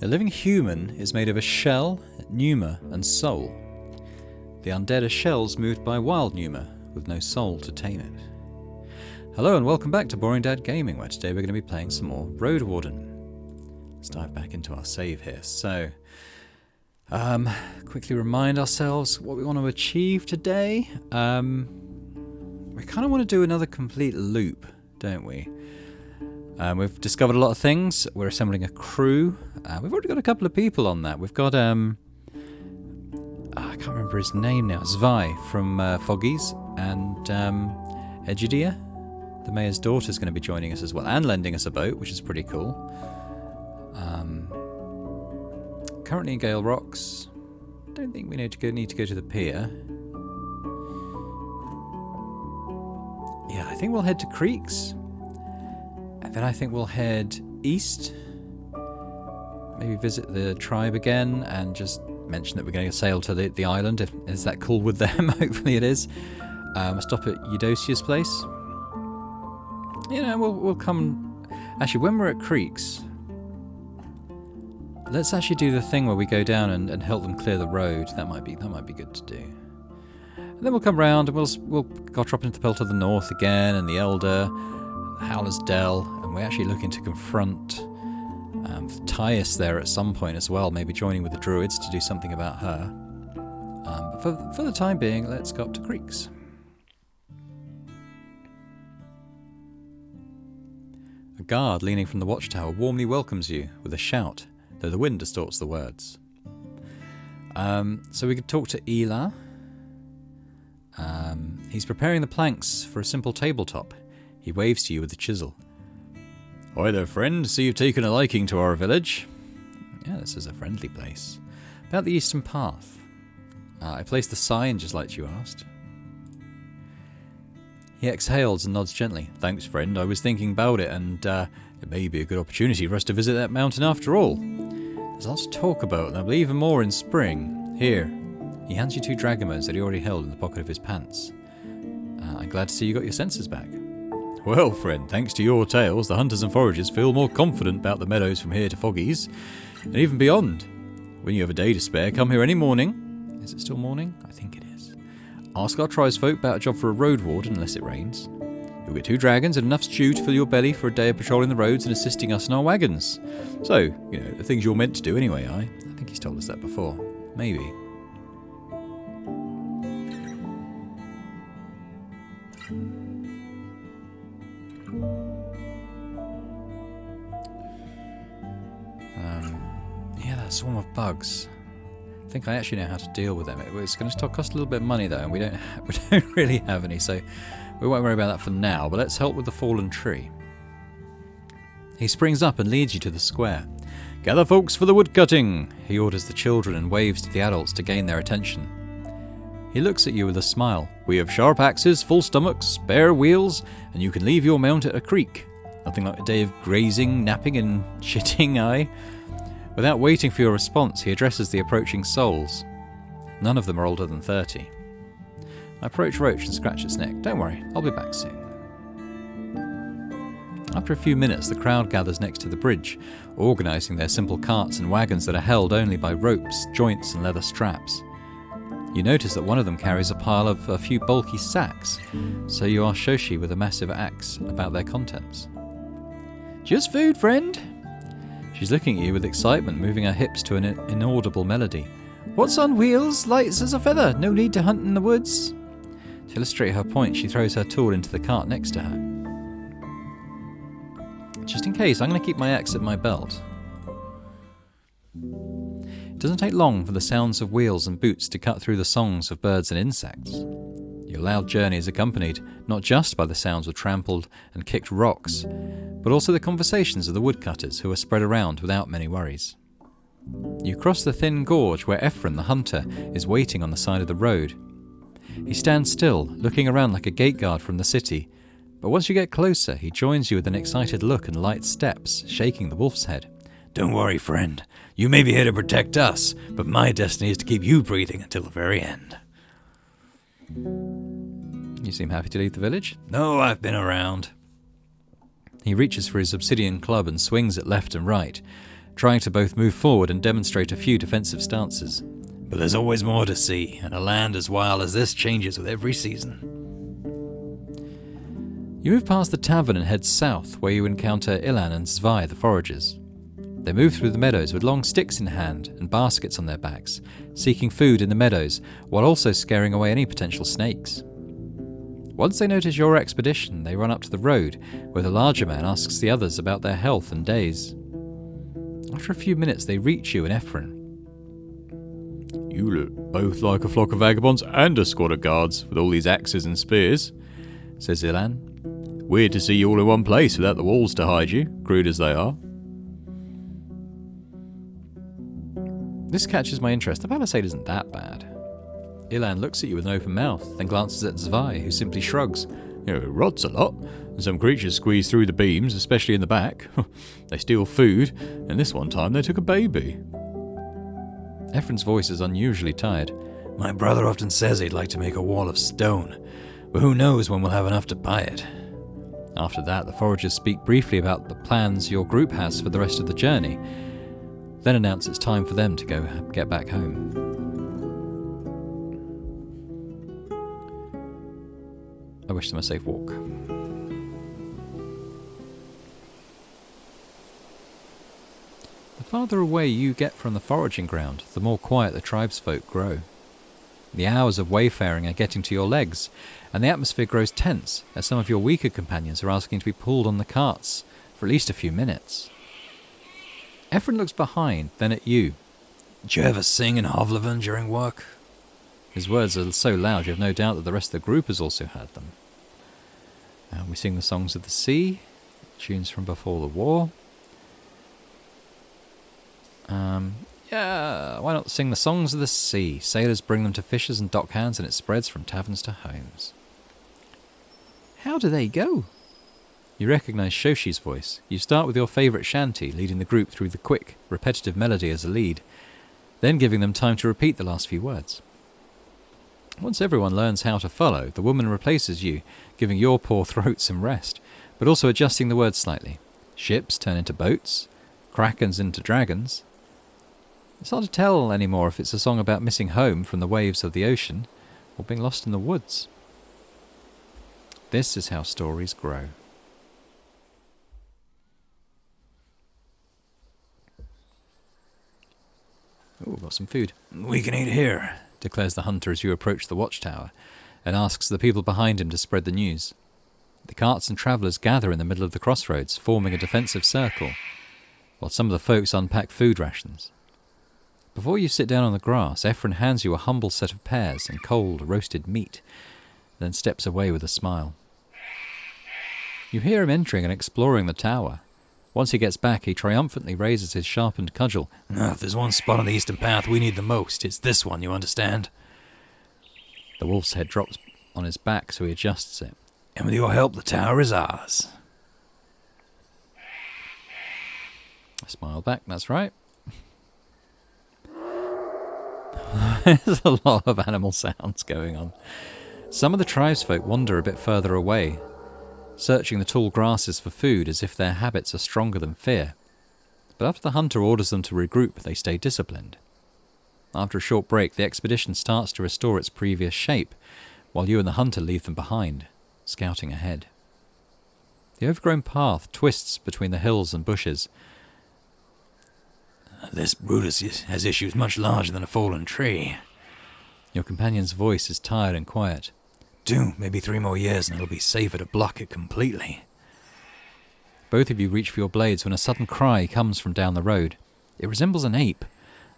A living human is made of a shell, pneuma, and soul. The undead are shells moved by wild pneuma, with no soul to tame it. Hello and welcome back to Boring Dad Gaming, where today we're going to be playing some more Roadwarden. Let's dive back into our save here. So, quickly remind ourselves what we want to achieve today. We kind of want to do another complete loop, don't we? We've discovered a lot of things. We're assembling a crew. We've already got a couple of people on that. We've got, I can't remember his name now. Zwei from Foggies, and Egidia, the mayor's daughter, is going to be joining us as well, and lending us a boat, which is pretty cool. Currently in Gale Rocks. Don't think we need to go to the pier. Yeah, I think we'll head to Creeks. And then I think we'll head east. Maybe visit the tribe again and just mention that we're going to sail to the island. Is that cool with them? Hopefully it is. We'll stop at Eudocia's place. You know, we'll come... Actually, when we're at Creeks, let's actually do the thing where we go down and help them clear the road. That might be good to do. And then we'll come round and we'll go drop into the Pelt of the North again, and the Elder, Howler's Dell, and we're actually looking to confront Tyus there at some point as well, maybe joining with the Druids to do something about her. But for the time being, let's go up to Creeks. A guard leaning from the watchtower warmly welcomes you with a shout, though the wind distorts the words. So we could talk to Ela. He's preparing the planks for a simple tabletop. He waves to you with a chisel. Hi there, friend. See you've taken a liking to our village. Yeah, this is a friendly place. About the eastern path. I placed the sign just like you asked. He exhales and nods gently. Thanks, friend. I was thinking about it, and it may be a good opportunity for us to visit that mountain after all. There's lots to talk about, and there'll be even more in spring. Here. He hands you 2 dragomers that he already held in the pocket of his pants. I'm glad to see you got your senses back. Well, friend, thanks to your tales, the hunters and foragers feel more confident about the meadows from here to Foggies, and even beyond. When you have a day to spare, come here any morning. Is it still morning? I think it is. Ask our tribesfolk about a job for a road warden, unless it rains. You'll get 2 dragons and enough stew to fill your belly for a day of patrolling the roads and assisting us in our wagons. So, you know, the things you're meant to do anyway, I think he's told us that before. Maybe. Yeah, that swarm of bugs. I think I actually know how to deal with them. It's going to cost a little bit of money though, and we don't really have any, so we won't worry about that for now. But let's help with the fallen tree. He springs up and leads you to the square. Gather folks for the wood cutting. He orders the children and waves to the adults to gain their attention. He looks at you with a smile. We have sharp axes, full stomachs, spare wheels, and you can leave your mount at a creek. Nothing like a day of grazing, napping, and shitting, aye? Without waiting for your response, he addresses the approaching souls. None of them are older than 30. I approach Roach and scratch its neck. Don't worry, I'll be back soon. After a few minutes, the crowd gathers next to the bridge, organising their simple carts and wagons that are held only by ropes, joints, and leather straps. You notice that one of them carries a pile of a few bulky sacks, so you ask Shoshi with a massive axe about their contents. Just food, friend? She's looking at you with excitement, moving her hips to an inaudible melody. What's on wheels? Light as a feather. No need to hunt in the woods. To illustrate her point, she throws her tool into the cart next to her. Just in case, I'm going to keep my axe at my belt. It doesn't take long for the sounds of wheels and boots to cut through the songs of birds and insects. Your loud journey is accompanied not just by the sounds of trampled and kicked rocks, but also the conversations of the woodcutters who are spread around without many worries. You cross the thin gorge where Ephron the hunter is waiting on the side of the road. He stands still, looking around like a gateguard from the city, but once you get closer, he joins you with an excited look and light steps, shaking the wolf's head. Don't worry, friend. You may be here to protect us, but my destiny is to keep you breathing until the very end. You seem happy to leave the village? No, I've been around. He reaches for his obsidian club and swings it left and right, trying to both move forward and demonstrate a few defensive stances. But there's always more to see, and a land as wild as this changes with every season. You move past the tavern and head south, where you encounter Ilan and Zwei, the foragers. They move through the meadows with long sticks in hand and baskets on their backs, seeking food in the meadows, while also scaring away any potential snakes. Once they notice your expedition, they run up to the road, where the larger man asks the others about their health and days. After a few minutes, they reach you and Ephron. "You look both like a flock of vagabonds and a squad of guards, with all these axes and spears," says Ilan. "Weird to see you all in one place without the walls to hide you, crude as they are." This catches my interest. The palisade isn't that bad. Ilan looks at you with an open mouth, then glances at Zwei, who simply shrugs. "It rots a lot, and some creatures squeeze through the beams, especially in the back. They steal food, and this one time they took a baby." Ephron's voice is unusually tired. "My brother often says he'd like to make a wall of stone, but who knows when we'll have enough to buy it." After that, the foragers speak briefly about the plans your group has for the rest of the journey, then announce it's time for them to go get back home. I wish them a safe walk. The farther away you get from the foraging ground, the more quiet the tribesfolk grow. The hours of wayfaring are getting to your legs, and the atmosphere grows tense as some of your weaker companions are asking to be pulled on the carts for at least a few minutes. Ephron looks behind, then at you. "Do you ever sing in Hovleven during work?" His words are so loud you have no doubt that the rest of the group has also heard them. We sing the songs of the sea, tunes from before the war. Why not sing the songs of the sea? Sailors bring them to fishers and dockhands, and it spreads from taverns to homes. How do they go? You recognise Shoshi's voice. You start with your favourite shanty, leading the group through the quick, repetitive melody as a lead, then giving them time to repeat the last few words. Once everyone learns how to follow, the woman replaces you, giving your poor throat some rest, but also adjusting the words slightly. Ships turn into boats, krakens into dragons. It's hard to tell anymore if it's a song about missing home from the waves of the ocean, or being lost in the woods. This is how stories grow. Oh, we've got some food. "We can eat here," declares the hunter as you approach the watchtower, and asks the people behind him to spread the news. The carts and travellers gather in the middle of the crossroads, forming a defensive circle, while some of the folks unpack food rations. Before you sit down on the grass, Ephron hands you a humble set of pears and cold, roasted meat, then steps away with a smile. You hear him entering and exploring the tower. Once he gets back, he triumphantly raises his sharpened cudgel. "If there's one spot on the eastern path we need the most, it's this one, you understand?" The wolf's head drops on his back, so he adjusts it. "And with your help, the tower is ours." I smile back, that's right. There's a lot of animal sounds going on. Some of the tribesfolk wander a bit further away, searching the tall grasses for food as if their habits are stronger than fear. But after the hunter orders them to regroup, they stay disciplined. After a short break, the expedition starts to restore its previous shape, while you and the hunter leave them behind, scouting ahead. The overgrown path twists between the hills and bushes. "This Brutus has issues much larger than a fallen tree." Your companion's voice is tired and quiet. Maybe 3 more years and it'll be safer to block it completely." Both of you reach for your blades when a sudden cry comes from down the road. It resembles an ape,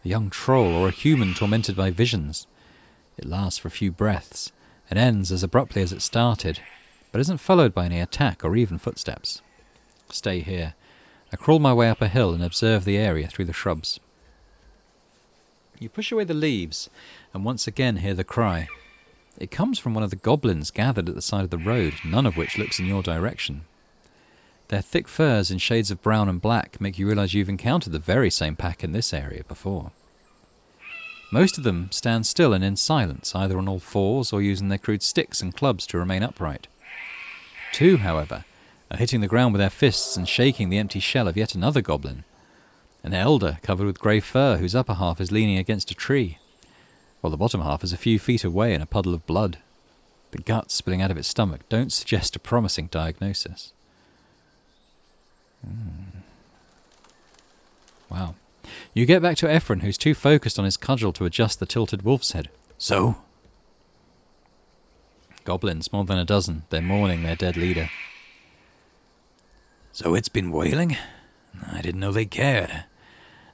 a young troll, or a human tormented by visions. It lasts for a few breaths, and ends as abruptly as it started, but isn't followed by any attack or even footsteps. Stay here. I crawl my way up a hill and observe the area through the shrubs. You push away the leaves, and once again hear the cry. It comes from one of the goblins gathered at the side of the road, none of which looks in your direction. Their thick furs in shades of brown and black make you realise you've encountered the very same pack in this area before. Most of them stand still and in silence, either on all fours or using their crude sticks and clubs to remain upright. 2, however, are hitting the ground with their fists and shaking the empty shell of yet another goblin. An elder covered with grey fur whose upper half is leaning against a tree, while the bottom half is a few feet away in a puddle of blood. The guts spilling out of its stomach don't suggest a promising diagnosis. Wow. You get back to Ephron, who's too focused on his cudgel to adjust the tilted wolf's head. So? Goblins, more than a dozen. They're mourning their dead leader. So it's been wailing? I didn't know they cared.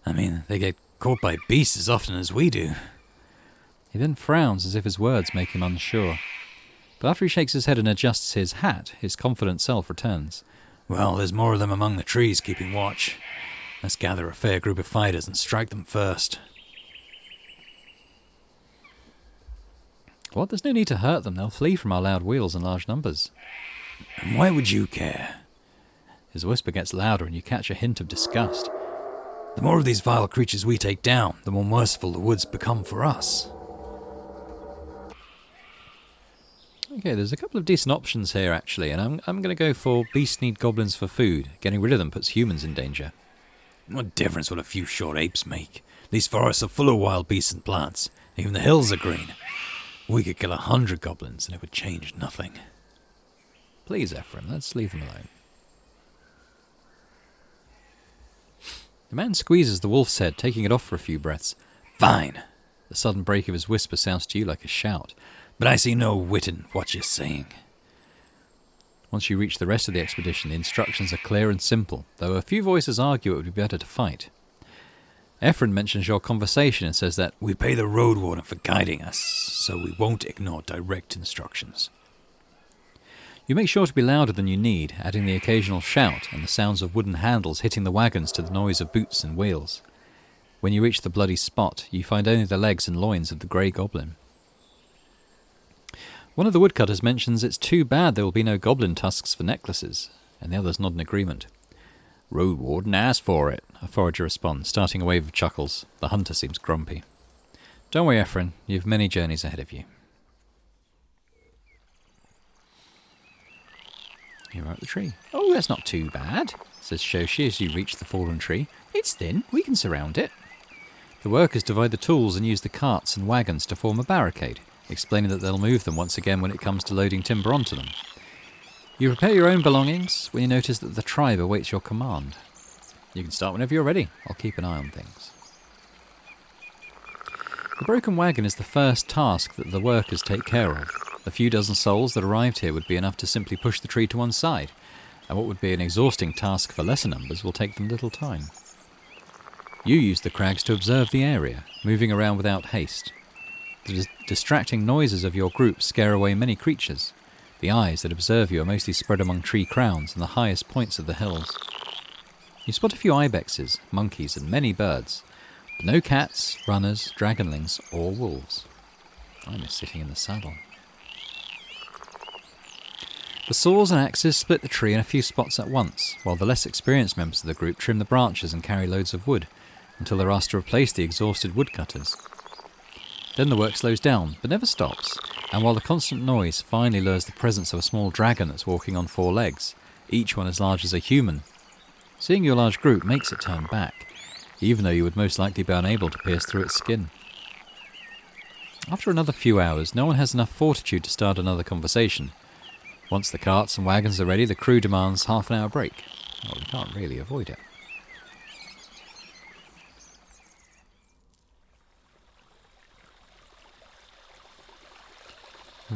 I mean, they get caught by beasts as often as we do. He then frowns as if his words make him unsure. But after he shakes his head and adjusts his hat, his confident self returns. Well, there's more of them among the trees keeping watch. Let's gather a fair group of fighters and strike them first. What? There's no need to hurt them. They'll flee from our loud wheels in large numbers. And why would you care? His whisper gets louder and you catch a hint of disgust. The more of these vile creatures we take down, the more merciful the woods become for us. Okay, there's a couple of decent options here actually, and I'm going to go for beasts need goblins for food. Getting rid of them puts humans in danger. What difference will a few short apes make? These forests are full of wild beasts and plants. Even the hills are green. We could kill 100 goblins and it would change nothing. Please, Ephron, let's leave them alone. The man squeezes the wolf's head, taking it off for a few breaths. Fine. The sudden break of his whisper sounds to you like a shout. But I see no wit in what you're saying. Once you reach the rest of the expedition, the instructions are clear and simple, though a few voices argue it would be better to fight. Ephron mentions your conversation and says that we pay the Roadwarden for guiding us, so we won't ignore direct instructions. You make sure to be louder than you need, adding the occasional shout and the sounds of wooden handles hitting the wagons to the noise of boots and wheels. When you reach the bloody spot, you find only the legs and loins of the grey goblin. One of the woodcutters mentions it's too bad there will be no goblin tusks for necklaces, and the others nod in agreement. Roadwarden asked for it, a forager responds, starting a wave of chuckles. The hunter seems grumpy. Don't worry, Ephron, you've many journeys ahead of you. You're at the tree. Oh, that's not too bad, says Shoshi as you reach the fallen tree. It's thin, we can surround it. The workers divide the tools and use the carts and wagons to form a barricade, explaining that they'll move them once again when it comes to loading timber onto them. You prepare your own belongings when you notice that the tribe awaits your command. You can start whenever you're ready. I'll keep an eye on things. The broken wagon is the first task that the workers take care of. The few dozen souls that arrived here would be enough to simply push the tree to one side, and what would be an exhausting task for lesser numbers will take them little time. You use the crags to observe the area, moving around without haste. The distracting noises of your group scare away many creatures. The eyes that observe you are mostly spread among tree crowns and the highest points of the hills. You spot a few ibexes, monkeys, and many birds, but no cats, runners, dragonlings, or wolves. I miss sitting in the saddle. The saws and axes split the tree in a few spots at once, while the less experienced members of the group trim the branches and carry loads of wood, until they're asked to replace the exhausted woodcutters. Then the work slows down, but never stops, and while the constant noise finally lures the presence of a small dragon that's walking on 4 legs, each one as large as a human, seeing your large group makes it turn back, even though you would most likely be unable to pierce through its skin. After another few hours, no one has enough fortitude to start another conversation. Once the carts and wagons are ready, the crew demands half an hour break. Well, we can't really avoid it.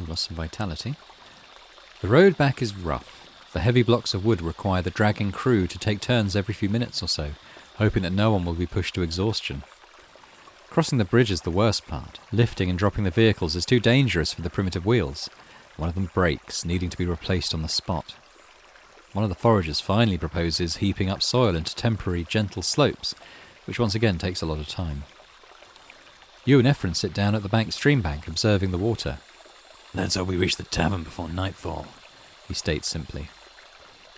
Lost some vitality. The road back is rough. The heavy blocks of wood require the dragging crew to take turns every few minutes or so, hoping that no one will be pushed to exhaustion. Crossing the bridge is the worst part. Lifting and dropping the vehicles is too dangerous for the primitive wheels. One of them breaks, needing to be replaced on the spot. One of the foragers finally proposes heaping up soil into temporary, gentle slopes, which once again takes a lot of time. You and Ephron sit down at the stream bank, observing the water. Let's hope we reach the tavern before nightfall, he states simply.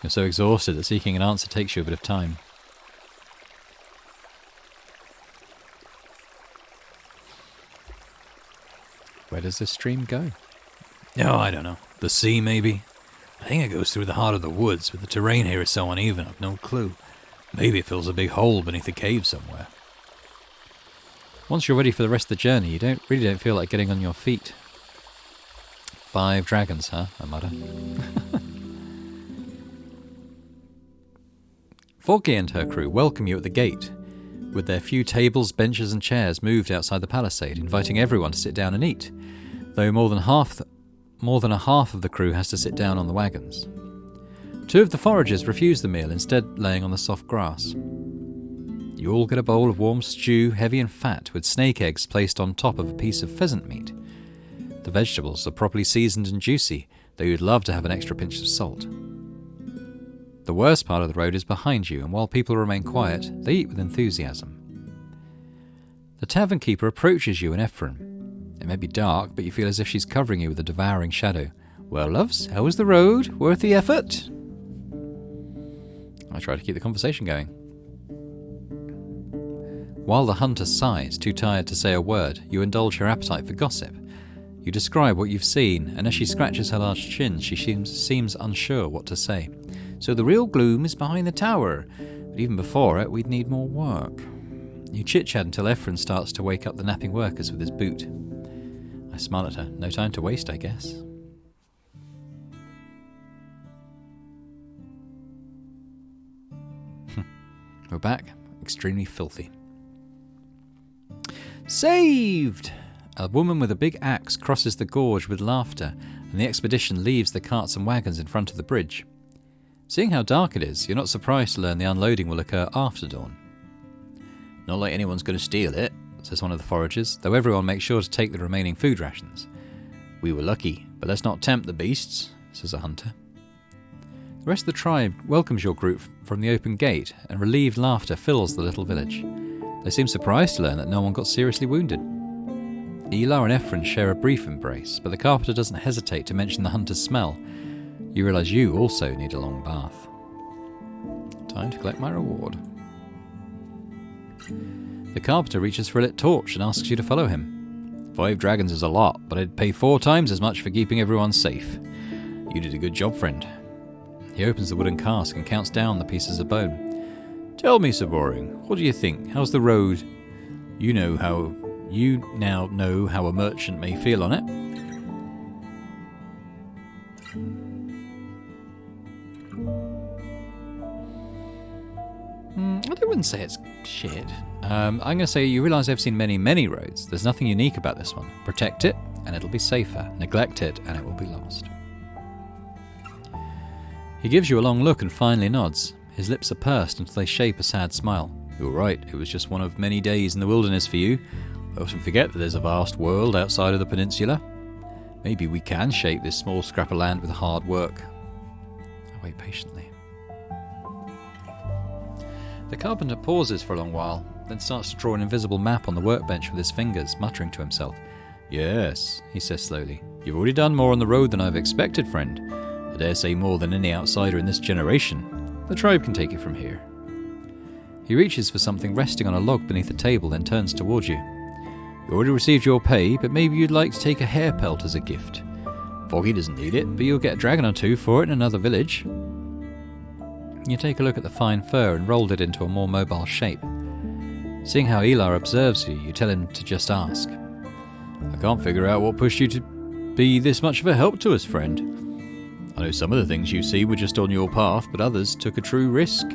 You're so exhausted that seeking an answer takes you a bit of time. Where does this stream go? Oh, I don't know. The sea, maybe? I think it goes through the heart of the woods, but the terrain here is so uneven, I've no clue. Maybe it fills a big hole beneath the cave somewhere. Once you're ready for the rest of the journey, you really don't feel like getting on your feet. 5 dragons, huh? I mutter. Forky and her crew welcome you at the gate, with their few tables, benches and chairs moved outside the palisade, inviting everyone to sit down and eat, though more than a half of the crew has to sit down on the wagons. 2 of the foragers refuse the meal, instead laying on the soft grass. You all get a bowl of warm stew, heavy and fat, with snake eggs placed on top of a piece of pheasant meat. The vegetables are properly seasoned and juicy, though you'd love to have an extra pinch of salt. The worst part of the road is behind you, and while people remain quiet, they eat with enthusiasm. The tavern keeper approaches you and Ephraim. It may be dark, but you feel as if she's covering you with a devouring shadow. Well, loves, how was the road? Worth the effort? I try to keep the conversation going. While the hunter sighs, too tired to say a word, you indulge her appetite for gossip. You describe what you've seen, and as she scratches her large chin, she seems unsure what to say. So the real gloom is behind the tower, but even before it, we'd need more work. You chit-chat until Ephraim starts to wake up the napping workers with his boot. I smile at her. No time to waste, I guess. We're back, extremely filthy. Saved! A woman with a big axe crosses the gorge with laughter, and the expedition leaves the carts and wagons in front of the bridge. Seeing how dark it is, you're not surprised to learn the unloading will occur after dawn. Not like anyone's going to steal it, says one of the foragers, though everyone makes sure to take the remaining food rations. We were lucky, but let's not tempt the beasts, says a hunter. The rest of the tribe welcomes your group from the open gate, and relieved laughter fills the little village. They seem surprised to learn that no one got seriously wounded. Elar and Ephraim share a brief embrace, but the carpenter doesn't hesitate to mention the hunter's smell. You realise you also need a long bath. Time to collect my reward. The carpenter reaches for a lit torch and asks you to follow him. 5 dragons is a lot, but I'd pay 4 times as much for keeping everyone safe. You did a good job, friend. He opens the wooden cask and counts down the pieces of bone. Tell me, Sir Boring, what do you think? How's the road? You now know how a merchant may feel on it. I wouldn't say it's shit. I'm going to say you realise I've seen many, many roads. There's nothing unique about this one. Protect it, and it'll be safer. Neglect it, and it will be lost. He gives you a long look and finally nods. His lips are pursed until they shape a sad smile. You're right, it was just one of many days in the wilderness for you. I often forget that there's a vast world outside of the peninsula. Maybe we can shape this small scrap of land with hard work. I wait patiently. The carpenter pauses for a long while, then starts to draw an invisible map on the workbench with his fingers, muttering to himself. Yes, he says slowly. You've already done more on the road than I've expected, friend. I dare say more than any outsider in this generation. The tribe can take it from here. He reaches for something resting on a log beneath the table, then turns towards you. You already received your pay, but maybe you'd like to take a hair pelt as a gift. Foggy doesn't need it, but you'll get a dragon or 2 for it in another village. You take a look at the fine fur and rolled it into a more mobile shape. Seeing how Elar observes you, you tell him to just ask. I can't figure out what pushed you to be this much of a help to us, friend. I know some of the things you see were just on your path, but others took a true risk.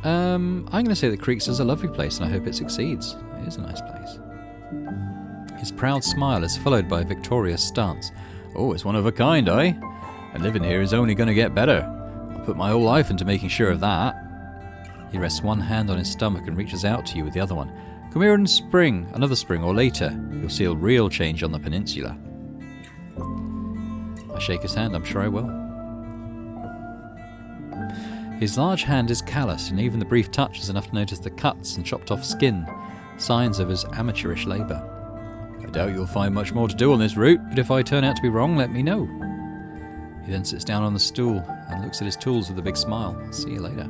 I'm going to say that Creeks is a lovely place, and I hope it succeeds. It is a nice place. His proud smile is followed by a victorious stance. Oh, it's one of a kind, eh? And living here is only going to get better. I'll put my whole life into making sure of that. He rests one hand on his stomach and reaches out to you with the other one. Come here in spring, another spring, or later. You'll see a real change on the peninsula. I shake his hand, I'm sure I will. His large hand is calloused, and even the brief touch is enough to notice the cuts and chopped off skin, signs of his amateurish labour. I doubt you'll find much more to do on this route, but if I turn out to be wrong, let me know. He then sits down on the stool and looks at his tools with a big smile. I'll see you later.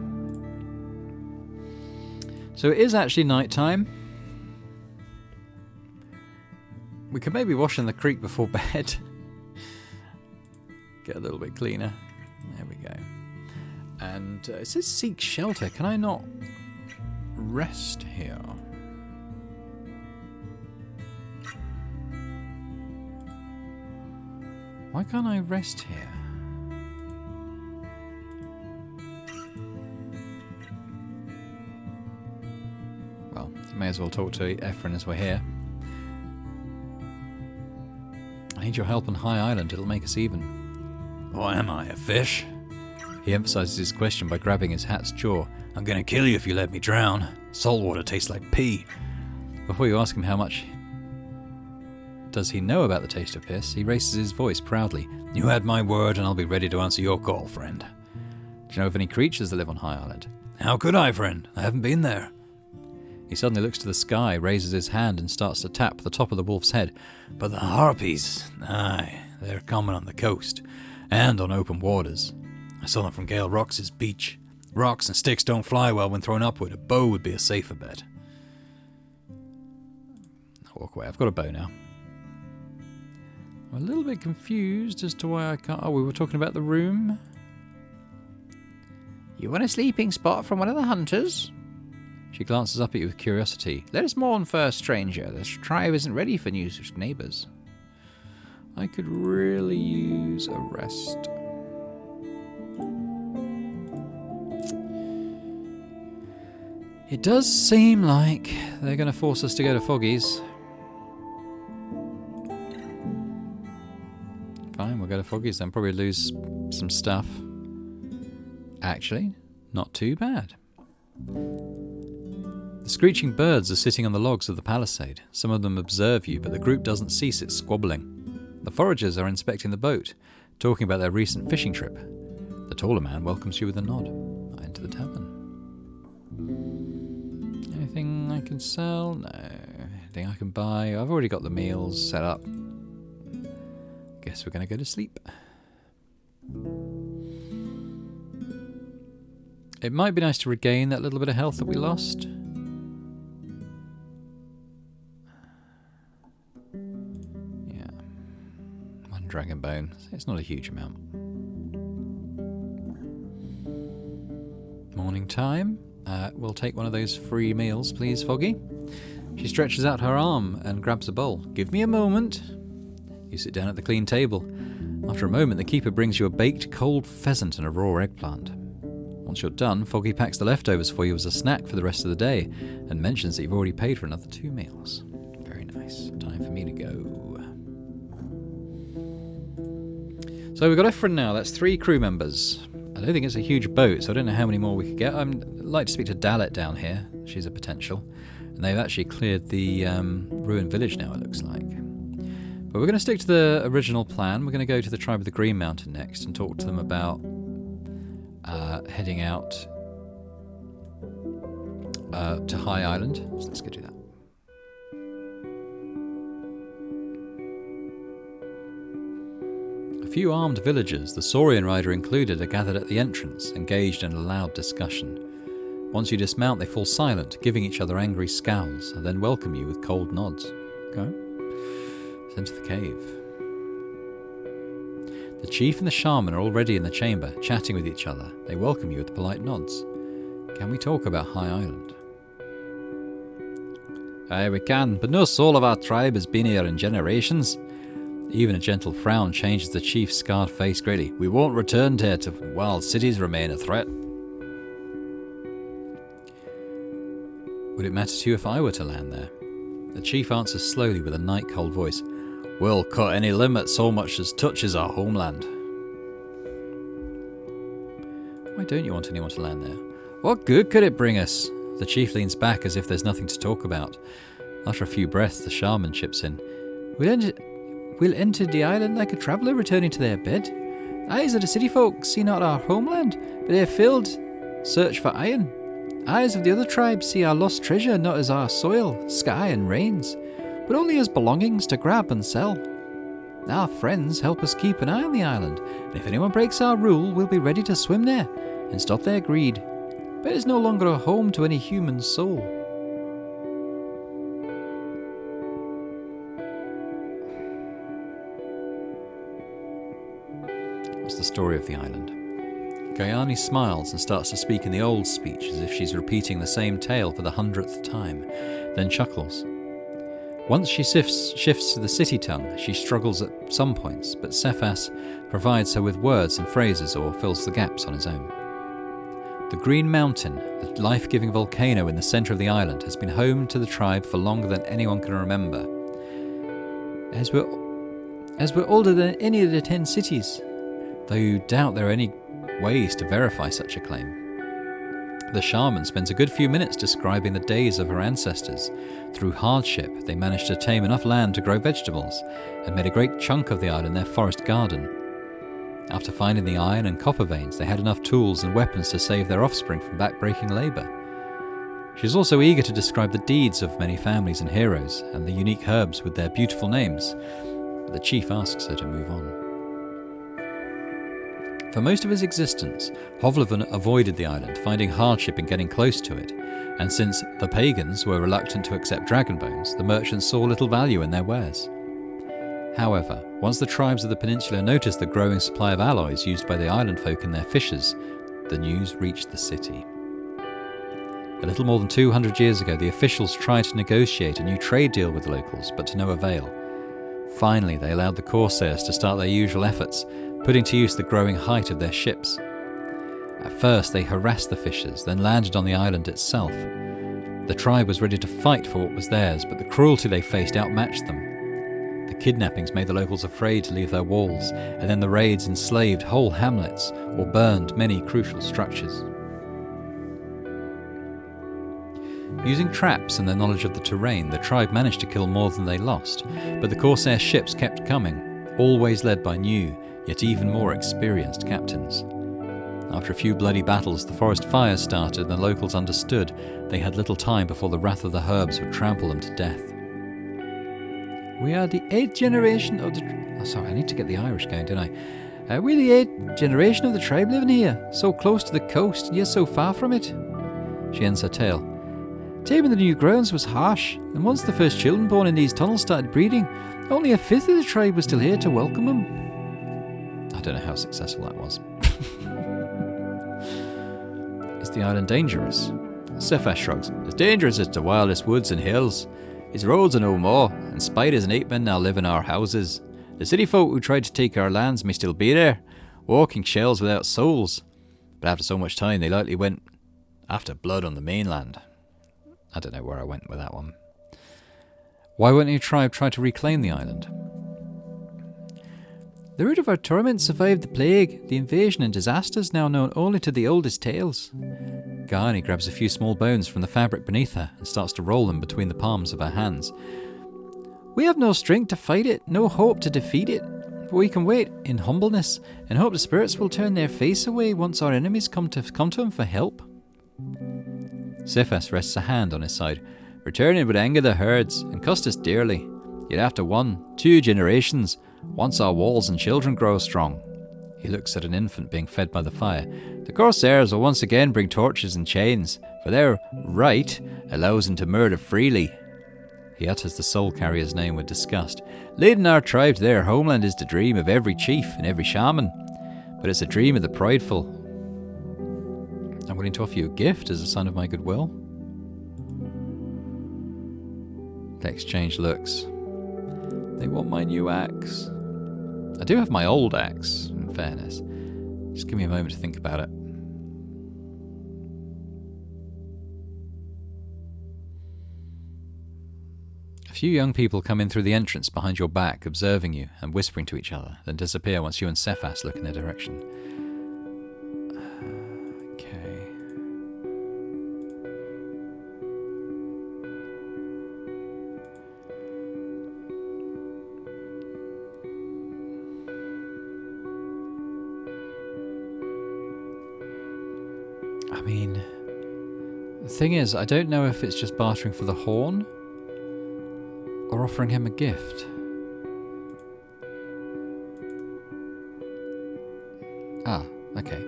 So it is actually night time. We could maybe wash in the creek before bed. Get a little bit cleaner. There we go. And it says seek shelter. Can I not rest here? Why can't I rest here? Well, may as well talk to Ephraim as we're here. I need your help on High Island. It'll make us even. What am I, a fish? He emphasizes his question by grabbing his hat's jaw. I'm gonna kill you if you let me drown. Salt water tastes like pee. Before you ask him how much does he know about the taste of piss, he raises his voice proudly. You had my word and I'll be ready to answer your call, friend. Do you know of any creatures that live on High Island? How could I, friend? I haven't been there. He suddenly looks to the sky, raises his hand and starts to tap the top of the wolf's head. But the harpies, aye, they're common on the coast and on open waters. I saw them from Gale Rocks' beach. Rocks and sticks don't fly well when thrown upward. A bow would be a safer bet. I'll walk away. I've got a bow now. I'm a little bit confused as to why I can't... Oh, we were talking about the room. You want a sleeping spot from one of the hunters? She glances up at you with curiosity. Let us mourn first, stranger. The tribe isn't ready for new neighbours. I could really use a rest. It does seem like they're going to force us to go to Foggy's. Fine, we'll go to Foggy's then. Probably lose some stuff. Actually, not too bad. The screeching birds are sitting on the logs of the palisade. Some of them observe you, but the group doesn't cease its squabbling. The foragers are inspecting the boat, talking about their recent fishing trip. The taller man welcomes you with a nod. I enter the tavern. Anything I can sell? No. Anything I can buy? I've already got the meals set up. Guess we're going to go to sleep. It might be nice to regain that little bit of health that we lost. Yeah. One dragon bone. It's not a huge amount. Morning time. We'll take one of those free meals, please, Foggy. She stretches out her arm and grabs a bowl. Give me a moment. You sit down at the clean table. After a moment, the keeper brings you a baked cold pheasant and a raw eggplant. Once you're done, Foggy packs the leftovers for you as a snack for the rest of the day and mentions that you've already paid for another 2 meals. Very nice. Time for me to go. So we've got Ephraim now. That's 3 crew members. I don't think it's a huge boat, so I don't know how many more we could get. I'd like to speak to Dalet down here. She's a potential. And they've actually cleared the ruined village now, it looks like. But we're going to stick to the original plan. We're going to go to the tribe of the Green Mountain next and talk to them about heading out to High Island. So let's go do that. A few armed villagers, the Saurian rider included, are gathered at the entrance, engaged in a loud discussion. Once you dismount, they fall silent, giving each other angry scowls, and then welcome you with cold nods. Okay. Let's enter the cave. The chief and the shaman are already in the chamber, chatting with each other. They welcome you with polite nods. Can we talk about High Island? Aye, we can, but no soul of our tribe has been here in generations. Even a gentle frown changes the chief's scarred face greatly. We won't return to it while cities remain a threat. Would it matter to you if I were to land there? The chief answers slowly with a night-cold voice. We'll cut any limit so much as touches our homeland. Why don't you want anyone to land there? What good could it bring us? The chief leans back as if there's nothing to talk about. After a few breaths, the shaman chips in. We'll enter the island like a traveller returning to their bed. Eyes of the city folk see not our homeland, but they are filled search for iron. Eyes of the other tribes see our lost treasure not as our soil, sky and rains, but only as belongings to grab and sell. Our friends help us keep an eye on the island, and if anyone breaks our rule, we'll be ready to swim there and stop their greed. But it's no longer a home to any human soul. What's the story of the island? Gayani smiles and starts to speak in the old speech as if she's repeating the same tale for the 100th time, then chuckles. Once she shifts to the city tongue, she struggles at some points, but Cephas provides her with words and phrases or fills the gaps on his own. The Green Mountain, the life-giving volcano in the centre of the island, has been home to the tribe for longer than anyone can remember. As we're older than any of the 10 cities, though you doubt there are any ways to verify such a claim. The shaman spends a good few minutes describing the days of her ancestors. Through hardship, they managed to tame enough land to grow vegetables, and made a great chunk of the island their forest garden. After finding the iron and copper veins, they had enough tools and weapons to save their offspring from backbreaking labour. She's also eager to describe the deeds of many families and heroes, and the unique herbs with their beautiful names, but the chief asks her to move on. For most of his existence, Hovleven avoided the island, finding hardship in getting close to it, and since the pagans were reluctant to accept dragon bones, the merchants saw little value in their wares. However, once the tribes of the peninsula noticed the growing supply of alloys used by the island folk in their fishes, the news reached the city. A little more than 200 years ago, the officials tried to negotiate a new trade deal with the locals, but to no avail. Finally, they allowed the corsairs to start their usual efforts, putting to use the growing height of their ships. At first, they harassed the fishers, then landed on the island itself. The tribe was ready to fight for what was theirs, but the cruelty they faced outmatched them. The kidnappings made the locals afraid to leave their walls, and then the raids enslaved whole hamlets or burned many crucial structures. Using traps and their knowledge of the terrain, the tribe managed to kill more than they lost, but the corsair ships kept coming, always led by new, yet even more experienced captains. After a few bloody battles, the forest fires started and the locals understood they had little time before the wrath of the herbs would trample them to death. We are the 8th generation of the... I need to get the Irish going, don't I? We're the 8th generation of the tribe living here, so close to the coast, and yet so far from it. She ends her tale. Taming the new grounds was harsh, and once the first children born in these tunnels started breeding, only a fifth of the tribe was still here to welcome them. I don't know how successful that was. Is the island dangerous? Cephas shrugs. As dangerous as the wildest woods and hills. Its roads are no more, and spiders and ape men now live in our houses. The city folk who tried to take our lands may still be there, walking shells without souls. But after so much time, they likely went after blood on the mainland. I don't know where I went with that one. Why won't your tribe try to reclaim the island? The root of our torment survived the plague, the invasion and disasters now known only to the oldest tales. Garni grabs a few small bones from the fabric beneath her and starts to roll them between the palms of her hands. We have no strength to fight it, no hope to defeat it, but we can wait in humbleness and hope the spirits will turn their face away once our enemies come to him for help. Cephas rests a hand on his side. Returning would anger the herds and cost us dearly. Yet after 1-2 generations, once our walls and children grow strong. He looks at an infant being fed by the fire. The corsairs will once again bring torches and chains, for their right allows them to murder freely. He utters the soul carrier's name with disgust. Leading our tribe to their homeland is the dream of every chief and every shaman, but it's a dream of the prideful. I'm willing to offer you a gift as a sign of my goodwill. They exchange looks. They want my new axe. I do have my old axe, in fairness. Just give me a moment to think about it. A few young people come in through the entrance behind your back, observing you and whispering to each other, then disappear once you and Cephas look in their direction. I mean, the thing is, I don't know if it's just bartering for the horn or offering him a gift. Ah, okay.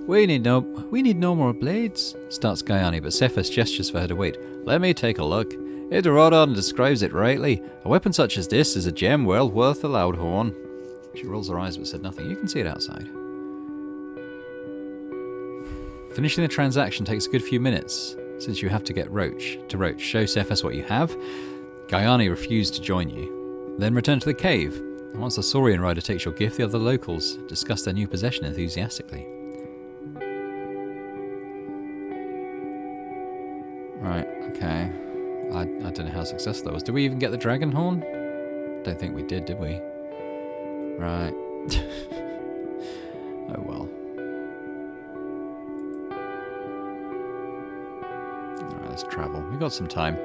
We need no more blades, starts Gayani, but Cephas gestures for her to wait. Let me take a look. If the Roadwarden describes it rightly, a weapon such as this is a gem well worth a loud horn. She rolls her eyes but said nothing. You can see it outside. Finishing the transaction takes a good few minutes, since you have to get Roach. Show Cephas what you have. Gaiani refused to join you. Then return to the cave. And once the Saurian rider takes your gift, the other locals discuss their new possession enthusiastically. Right, okay. I don't know how successful that was. Did we even get the dragon horn? Don't think we did we? Right. Oh well. Alright, let's travel. We've got some time.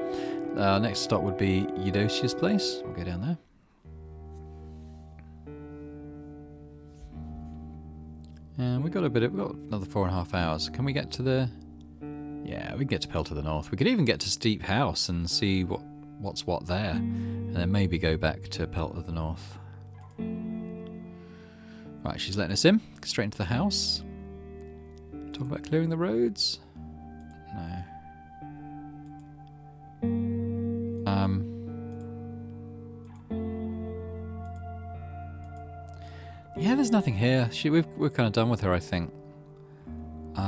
Next stop would be Eudocia's place. We'll go down there. And we've got another 4.5 hours. Can we get to the... Yeah, we can get to Pell to the north. We could even get to Steep House and see what's what there. And then maybe go back to Pell to the north. Right, she's letting us in. Straight into the house. Talk about clearing the roads. No. Yeah, there's nothing here. We're kind of done with her, I think. So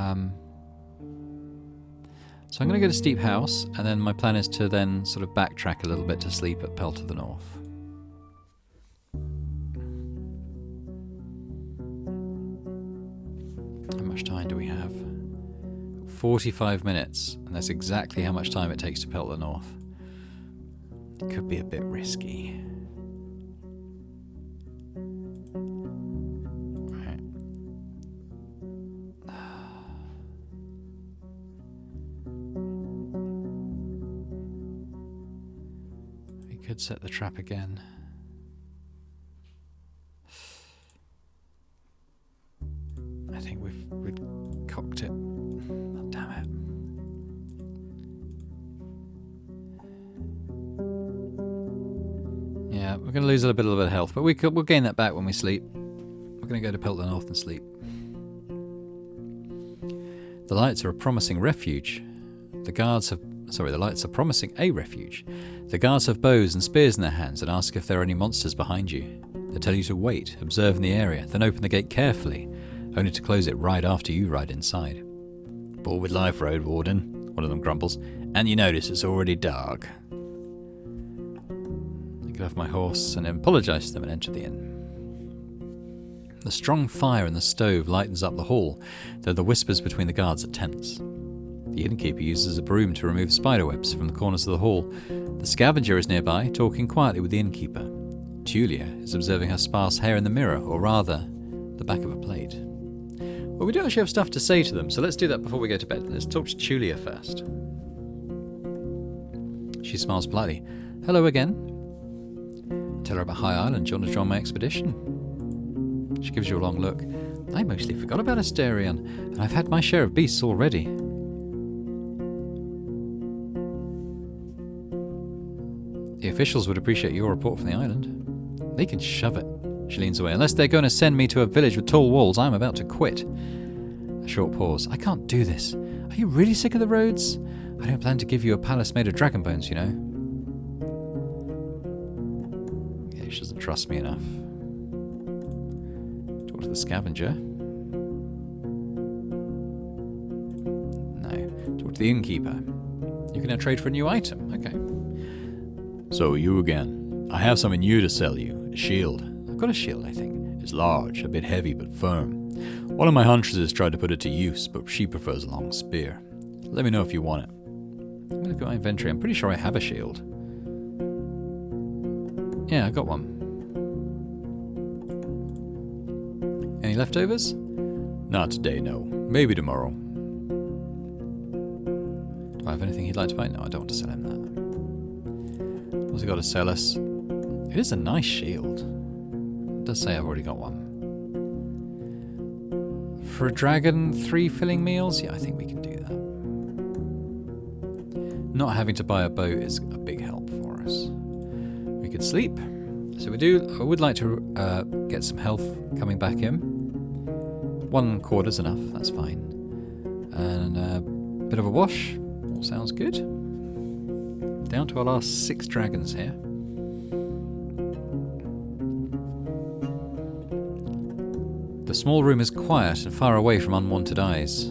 I'm going to go to Steep House, and then my plan is to then sort of backtrack a little bit to sleep at Pell to the north. How much time do we have? 45 minutes, and that's exactly how much time it takes to Pell to the north. It could be a bit risky. Could set the trap again. I think we've cocked it. Oh, damn it. Yeah, we're going to lose a little bit of health, but we'll gain that back when we sleep. We're going to go to Pell to the north and sleep. The lights are a promising refuge. The lights are promising a refuge. The guards have bows and spears in their hands and ask if there are any monsters behind you. They tell you to wait, observe in the area, then open the gate carefully, only to close it right after you ride inside. Bored with life, Roadwarden, one of them grumbles, and you notice it's already dark. I get off my horse and apologise to them and enter the inn. The strong fire in the stove lightens up the hall, though the whispers between the guards are tense. The innkeeper uses a broom to remove spiderwebs from the corners of the hall. The scavenger is nearby, talking quietly with the innkeeper. Julia is observing her sparse hair in the mirror, or rather, the back of a plate. Well, we do actually have stuff to say to them, so let's do that before we go to bed. Let's talk to Julia first. She smiles politely. Hello again. Tell her about High Island. Do you want to join my expedition? She gives you a long look. I mostly forgot about Asterion, and I've had my share of beasts already. The officials would appreciate your report from the island. They can shove it. She leans away. Unless they're going to send me to a village with tall walls, I'm about to quit. A short pause. I can't do this. Are you really sick of the roads? I don't plan to give you a palace made of dragon bones, you know. Okay, she doesn't trust me enough. Talk to the scavenger. No. Talk to the innkeeper. You can now trade for a new item. Okay. So you again. I have something new to sell you. A shield. I've got a shield, I think. It's large, a bit heavy but firm. One of my huntresses tried to put it to use, but she prefers a long spear. Let me know if you want it. I'm going to look at my inventory. I'm pretty sure I have a shield. Yeah, I got one. Any leftovers? Not today, no. Maybe tomorrow. Do I have anything he'd like to buy? No, I don't want to sell him that. What's he got to sell us? It is a nice shield. It does say I've already got one. For a dragon, 3 filling meals? Yeah, I think we can do that. Not having to buy a boat is a big help for us. We could sleep. So I would like to get some health coming back in. 1 quarter's enough, that's fine. And a bit of a wash. All sounds good. Down to our last 6 dragons here. The small room is quiet and far away from unwanted eyes.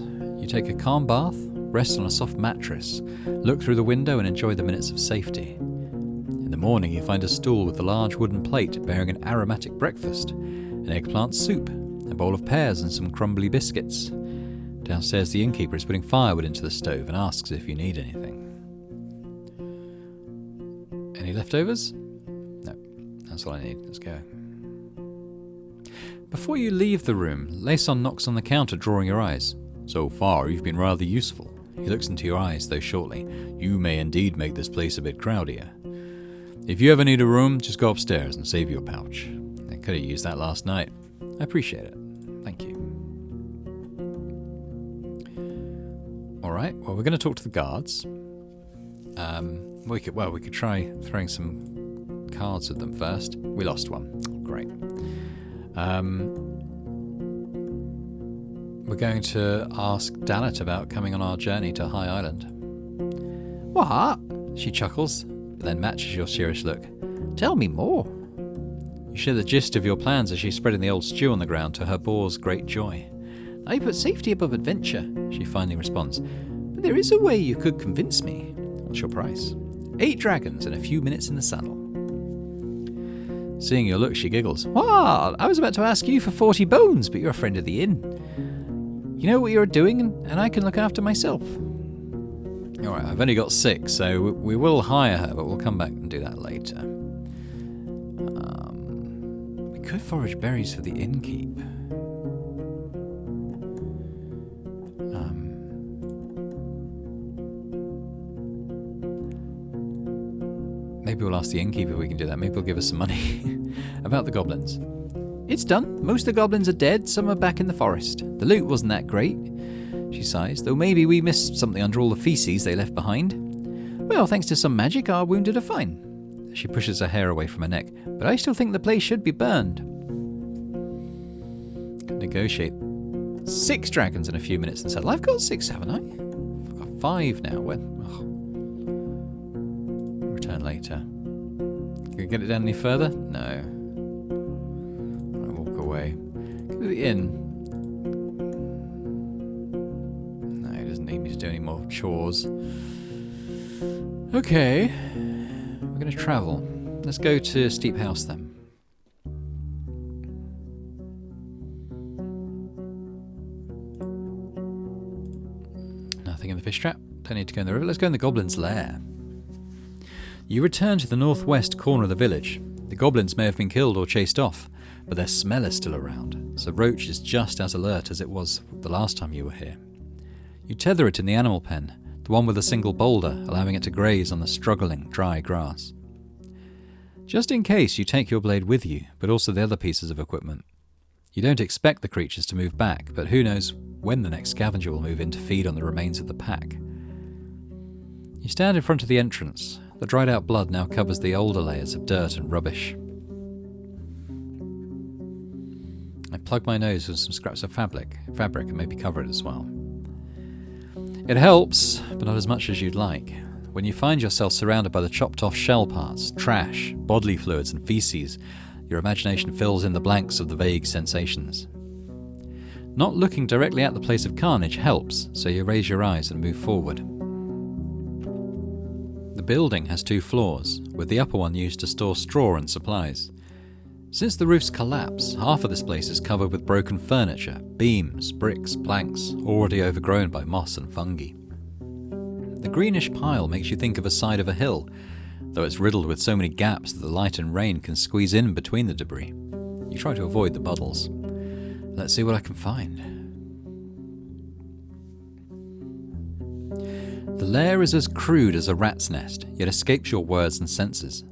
You take a calm bath, rest on a soft mattress, look through the window and enjoy the minutes of safety. In the morning you find a stool with a large wooden plate bearing an aromatic breakfast, an eggplant soup, a bowl of pears and some crumbly biscuits. Downstairs the innkeeper is putting firewood into the stove and asks if you need anything. Any leftovers? No, that's all I need. Let's go. Before you leave the room, Layson knocks on the counter, drawing your eyes. So far, you've been rather useful. He looks into your eyes, though shortly. You may indeed make this place a bit crowdier. If you ever need a room, just go upstairs and save your pouch. I could have used that last night. I appreciate it. Thank you. Alright, well, we're going to talk to the guards. We could try throwing some cards at them first. We lost one. Great. We're going to ask Dalet about coming on our journey to High Island. What? She chuckles, but then matches your serious look. Tell me more. You share the gist of your plans as she's spreading the old stew on the ground to her boar's great joy. I put safety above adventure, she finally responds. But there is a way you could convince me. What's your price? 8 dragons and a few minutes in the saddle. Seeing your look, she giggles. What? I was about to ask you for 40 bones, but you're a friend of the inn. You know what you're doing, and I can look after myself. Alright, I've only got 6, so we will hire her, but we'll come back and do that later. We could forage berries for the innkeep. Maybe we'll ask the innkeeper if we can do that. Maybe he'll give us some money. About the goblins. It's done. Most of the goblins are dead. Some are back in the forest. The loot wasn't that great, she sighs, though maybe we missed something under all the feces they left behind. Well, thanks to some magic, our wounded are fine. She pushes her hair away from her neck. But I still think the place should be burned. Can negotiate. 6 dragons in a few minutes and saddle. I've got 6, haven't I? I've got 5 now. Return later. Can we get it down any further? No. I walk away. Go to the inn. No, he doesn't need me to do any more chores. Okay. We're going to travel. Let's go to Steep House then. Nothing in the fish trap. Don't need to go in the river. Let's go in the goblin's lair. You return to the northwest corner of the village. The goblins may have been killed or chased off, but their smell is still around, so Roach is just as alert as it was the last time you were here. You tether it in the animal pen, the one with a single boulder, allowing it to graze on the struggling, dry grass. Just in case, you take your blade with you, but also the other pieces of equipment. You don't expect the creatures to move back, but who knows when the next scavenger will move in to feed on the remains of the pack. You stand in front of the entrance. The dried out blood now covers the older layers of dirt and rubbish. I plug my nose with some scraps of fabric and maybe cover it as well. It helps, but not as much as you'd like. When you find yourself surrounded by the chopped off shell parts, trash, bodily fluids and feces, your imagination fills in the blanks of the vague sensations. Not looking directly at the place of carnage helps, so you raise your eyes and move forward. The building has 2 floors, with the upper one used to store straw and supplies. Since the roof's collapse, half of this place is covered with broken furniture, beams, bricks, planks, already overgrown by moss and fungi. The greenish pile makes you think of a side of a hill, though it's riddled with so many gaps that the light and rain can squeeze in between the debris. You try to avoid the puddles. Let's see what I can find. The lair is as crude as a rat's nest, yet escapes your words and senses.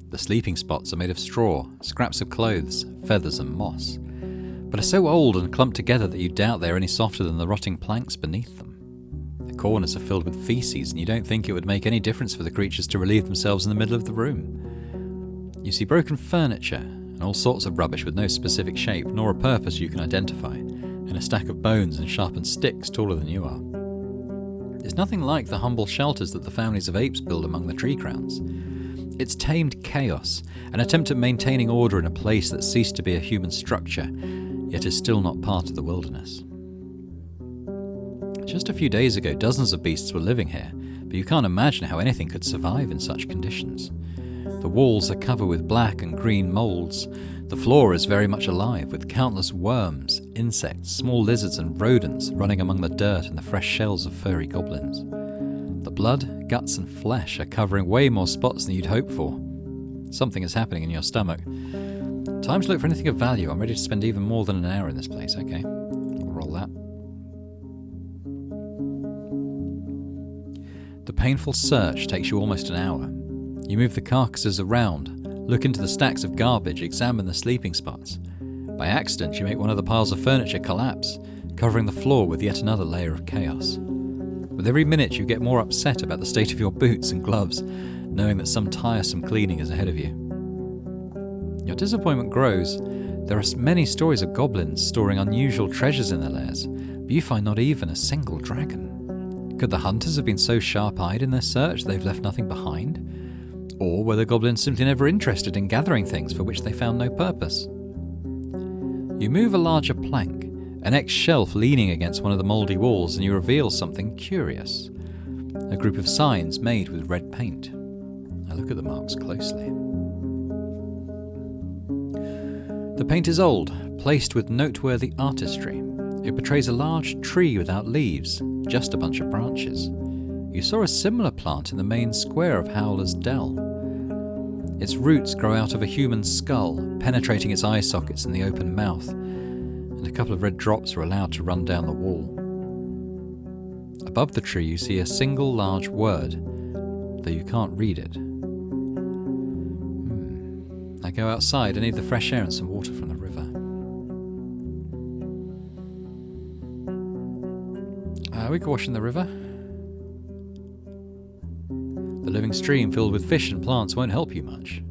The sleeping spots are made of straw, scraps of clothes, feathers and moss, but are so old and clumped together that you doubt they are any softer than the rotting planks beneath them. The corners are filled with feces, and you don't think it would make any difference for the creatures to relieve themselves in the middle of the room. You see broken furniture and all sorts of rubbish with no specific shape nor a purpose you can identify, and a stack of bones and sharpened sticks taller than you are. It's nothing like the humble shelters that the families of apes build among the tree crowns. It's tamed chaos, an attempt at maintaining order in a place that ceased to be a human structure, yet is still not part of the wilderness. Just a few days ago, dozens of beasts were living here, but you can't imagine how anything could survive in such conditions. The walls are covered with black and green moulds. The floor is very much alive, with countless worms, insects, small lizards and rodents running among the dirt and the fresh shells of furry goblins. The blood, guts and flesh are covering way more spots than you'd hope for. Something is happening in your stomach. Time to look for anything of value. I'm ready to spend even more than an hour in this place. Okay, we'll roll that. The painful search takes you almost an hour. You move the carcasses around, look into the stacks of garbage, examine the sleeping spots. By accident, you make one of the piles of furniture collapse, covering the floor with yet another layer of chaos. With every minute, you get more upset about the state of your boots and gloves, knowing that some tiresome cleaning is ahead of you. Your disappointment grows. There are many stories of goblins storing unusual treasures in their lairs, but you find not even a single dragon. Could the hunters have been so sharp-eyed in their search they've left nothing behind? Or were the goblins simply never interested in gathering things for which they found no purpose? You move a larger plank, an X-shelf leaning against one of the mouldy walls, and you reveal something curious. A group of signs made with red paint. I look at the marks closely. The paint is old, placed with noteworthy artistry. It portrays a large tree without leaves, just a bunch of branches. You saw a similar plant in the main square of Howler's Dell. Its roots grow out of a human skull, penetrating its eye sockets and the open mouth, and a couple of red drops are allowed to run down the wall. Above the tree you see a single large word, though you can't read it. I go outside. I need the fresh air and some water from the river. We could wash in the river. The living stream filled with fish and plants won't help you much.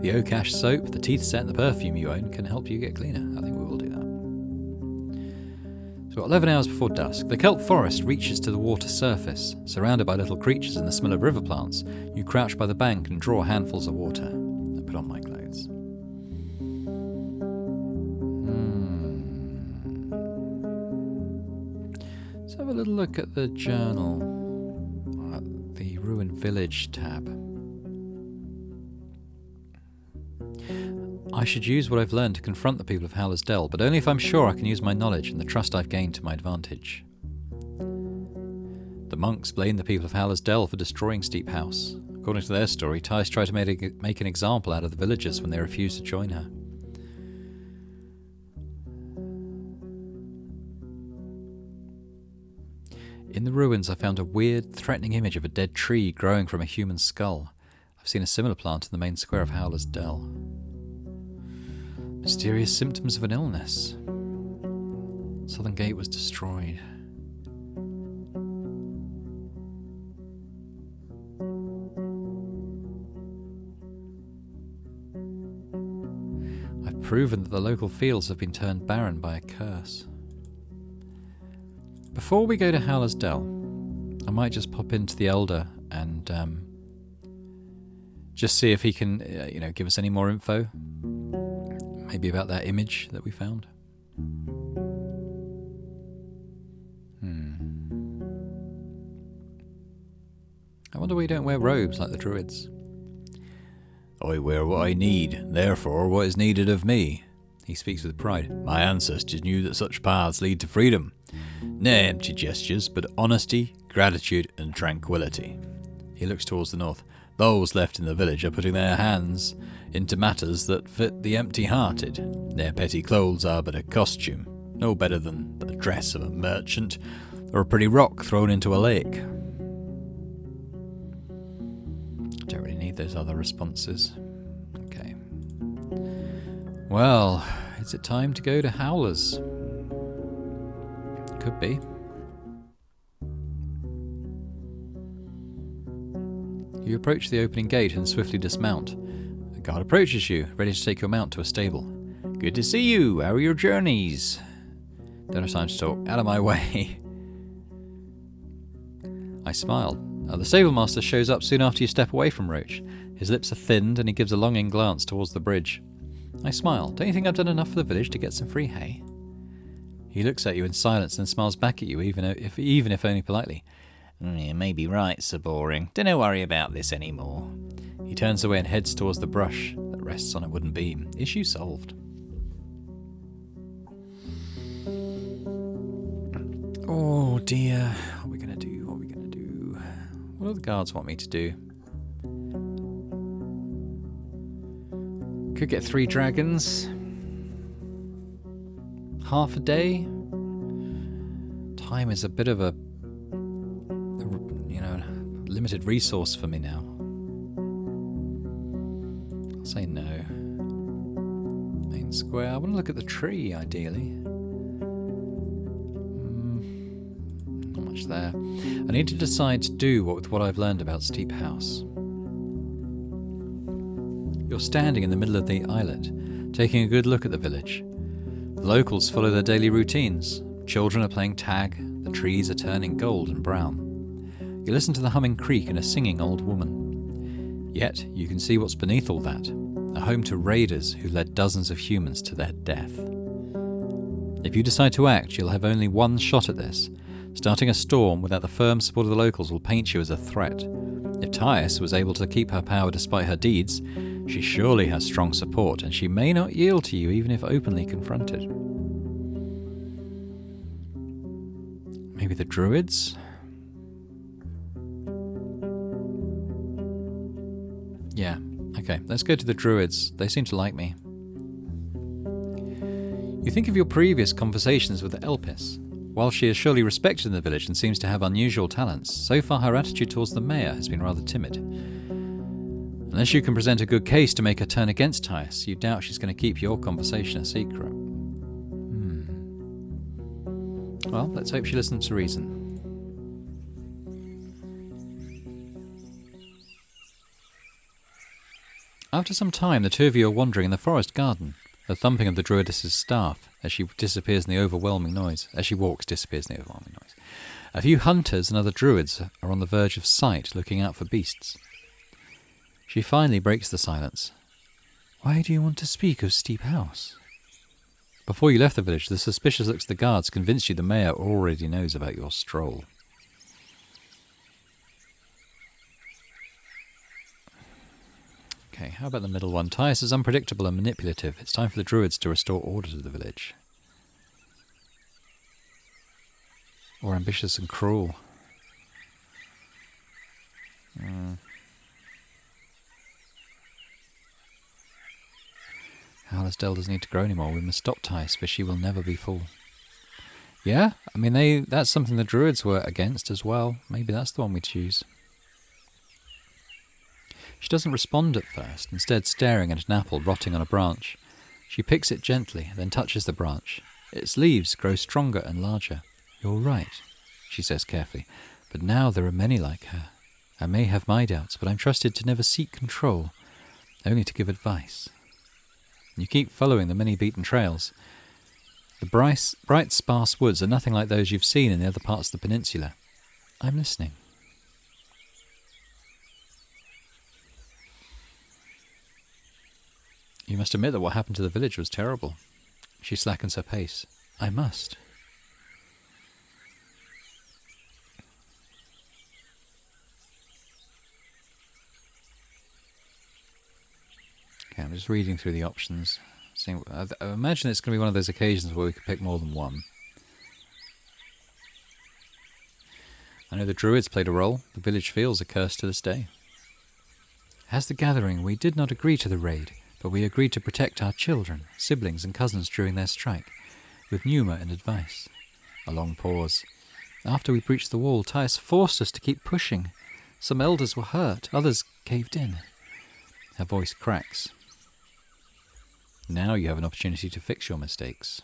The oak ash soap, the teeth set and the perfume you own can help you get cleaner. I think we will do that. So 11 hours before dusk, the kelp forest reaches to the water surface. Surrounded by little creatures and the smell of river plants, you crouch by the bank and draw handfuls of water. I put on my clothes. Let's have a little look at the journal. The Ruined Village tab. I should use what I've learned to confront the people of Howler's Dell, but only if I'm sure I can use my knowledge and the trust I've gained to my advantage. The monks blame the people of Howler's Dell for destroying Steep House. According to their story, Tice tried to make an example out of the villagers when they refused to join her. In the ruins I found a weird, threatening image of a dead tree growing from a human skull. I've seen a similar plant in the main square of Howler's Dell. Mysterious symptoms of an illness. Southern Gate was destroyed. I've proven that the local fields have been turned barren by a curse. Before we go to Howler's Dell, I might just pop into the Elder and just see if he can, give us any more info. Maybe about that image that we found. I wonder why you don't wear robes like the druids. I wear what I need, therefore what is needed of me. He speaks with pride. My ancestors knew that such paths lead to freedom. No empty gestures, but honesty, gratitude, and tranquility. He looks towards the north. Those left in the village are putting their hands into matters that fit the empty-hearted. Their petty clothes are but a costume, no better than the dress of a merchant or a pretty rock thrown into a lake. Don't really need those other responses. Okay. Well, is it time to go to Howler's? Could be. You approach the opening gate and swiftly dismount. A guard approaches you, ready to take your mount to a stable. Good to see you. How are your journeys? Don't have time to talk. Out of my way. I smiled. The stable master shows up soon after you step away from Roach. His lips are thinned and he gives a longing glance towards the bridge. I smile. Don't you think I've done enough for the village to get some free hay? He looks at you in silence and smiles back at you, even if only politely. You may be right, Sir Boring. Don't worry about this anymore. He turns away and heads towards the brush that rests on a wooden beam. Issue solved. Oh dear. What are we going to do? What do the guards want me to do? Could get 3 dragons. Half a day. Time is a bit of a limited resource for me now. I'll say no. Main square. I want to look at the tree, ideally. Not much there. I need to decide to do with what I've learned about Steep House. You're standing in the middle of the islet, taking a good look at the village. The locals follow their daily routines. Children are playing tag. The trees are turning gold and brown. You listen to the humming creek and a singing old woman. Yet, you can see what's beneath all that, a home to raiders who led dozens of humans to their death. If you decide to act, you'll have only one shot at this. Starting a storm without the firm support of the locals will paint you as a threat. If Tyas was able to keep her power despite her deeds, she surely has strong support, and she may not yield to you even if openly confronted. Maybe the druids? Yeah, okay, let's go to the druids. They seem to like me. You think of your previous conversations with the Elpis. While she is surely respected in the village and seems to have unusual talents, so far her attitude towards the mayor has been rather timid. Unless you can present a good case to make her turn against Tyas, you doubt she's going to keep your conversation a secret. Well, let's hope she listens to reason. After some time, the two of you are wandering in the forest garden, the thumping of the druidess's staff as she disappears in the overwhelming noise. As she walks, disappears in the overwhelming noise. A few hunters and other druids are on the verge of sight, looking out for beasts. She finally breaks the silence. Why do you want to speak of Steep House? Before you left the village, the suspicious looks of the guards convinced you the mayor already knows about your stroll. Okay, how about the middle one? Tyas is unpredictable and manipulative. It's time for the druids to restore order to the village. Or ambitious and cruel. Howler's Dell doesn't need to grow anymore. We must stop Tyas, for she will never be full. Yeah, I mean, that's something the druids were against as well. Maybe that's the one we choose. She doesn't respond at first, instead staring at an apple rotting on a branch. She picks it gently, then touches the branch. Its leaves grow stronger and larger. You're right, she says carefully, but now there are many like her. I may have my doubts, but I'm trusted to never seek control, only to give advice. You keep following the many beaten trails. The bright, sparse woods are nothing like those you've seen in the other parts of the peninsula. I'm listening. You must admit that what happened to the village was terrible. She slackens her pace. I must. Okay, I'm just reading through the options. I imagine it's going to be one of those occasions where we could pick more than one. I know the druids played a role. The village feels a curse to this day. As the gathering, we did not agree to the raid, but we agreed to protect our children, siblings and cousins during their strike, with Numa and advice. A long pause. After we breached the wall, Tyas forced us to keep pushing. Some elders were hurt, others caved in. Her voice cracks. Now you have an opportunity to fix your mistakes.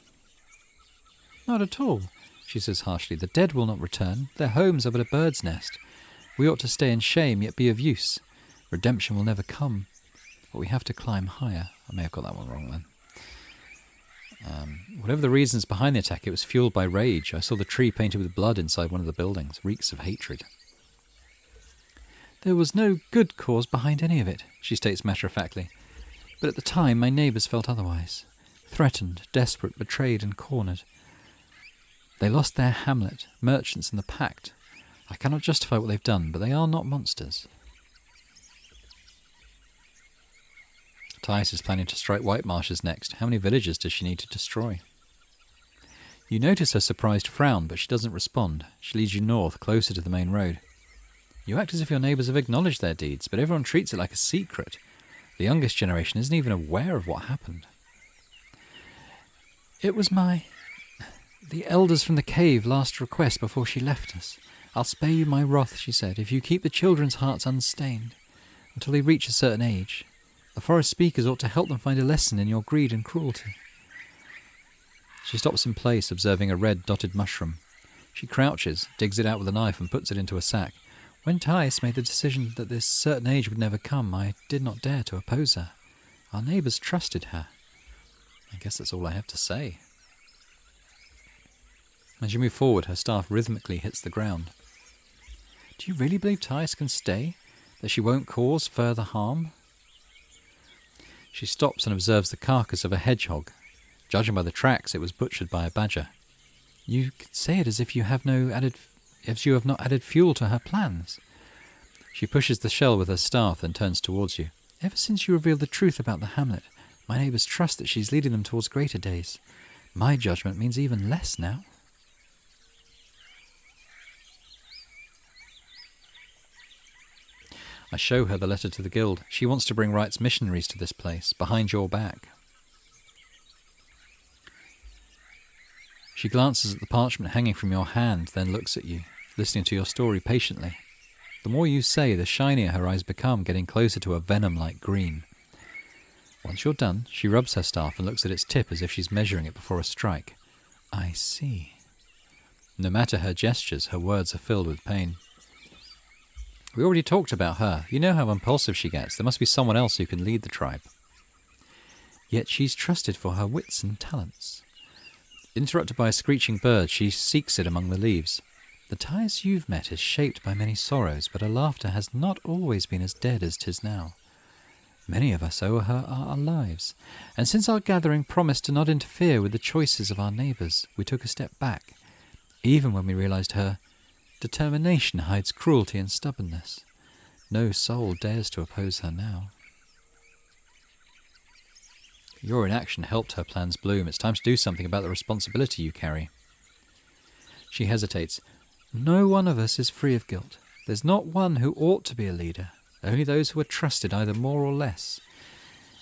Not at all, she says harshly. The dead will not return. Their homes are but a bird's nest. We ought to stay in shame, yet be of use. Redemption will never come, but we have to climb higher. I may have got that one wrong then. Whatever the reasons behind the attack, it was fueled by rage. I saw the tree painted with blood inside one of the buildings. Reeks of hatred. There was no good cause behind any of it, she states matter-of-factly. But at the time, my neighbours felt otherwise. Threatened, desperate, betrayed and cornered. They lost their hamlet, merchants and the pact. I cannot justify what they've done, but they are not monsters. Thais is planning to strike White Marshes next. How many villages does she need to destroy? You notice her surprised frown, but she doesn't respond. She leads you north, closer to the main road. You act as if your neighbours have acknowledged their deeds, but everyone treats it like a secret. The youngest generation isn't even aware of what happened. It was the elders from the cave last request before she left us. I'll spare you my wrath, she said, if you keep the children's hearts unstained until they reach a certain age. The forest speakers ought to help them find a lesson in your greed and cruelty. She stops in place, observing a red dotted mushroom. She crouches, digs it out with a knife and puts it into a sack. When Thais made the decision that this certain age would never come, I did not dare to oppose her. Our neighbours trusted her. I guess that's all I have to say. As you move forward, her staff rhythmically hits the ground. Do you really believe Thais can stay? That she won't cause further harm? She stops and observes the carcass of a hedgehog. Judging by the tracks, it was butchered by a badger. You could say it as if you have not added fuel to her plans. She pushes the shell with her staff, then turns towards you. Ever since you revealed the truth about the hamlet, my neighbours trust that she's leading them towards greater days. My judgment means even less now. I show her the letter to the guild. She wants to bring Wright's missionaries to this place, behind your back. She glances at the parchment hanging from your hand, then looks at you, listening to your story patiently. The more you say, the shinier her eyes become, getting closer to a venom-like green. Once you're done, she rubs her staff and looks at its tip as if she's measuring it before a strike. I see. No matter her gestures, her words are filled with pain. We already talked about her. You know how impulsive she gets. There must be someone else who can lead the tribe. Yet she's trusted for her wits and talents. Interrupted by a screeching bird, she seeks it among the leaves. The Thais you've met is shaped by many sorrows, but her laughter has not always been as dead as 'tis now. Many of us owe her our lives, and since our gathering promised to not interfere with the choices of our neighbours, we took a step back, even when we realised her determination hides cruelty and stubbornness. No soul dares to oppose her now. Your inaction helped her plans bloom. It's time to do something about the responsibility you carry. She hesitates. No one of us is free of guilt. There's not one who ought to be a leader. Only those who are trusted, either more or less.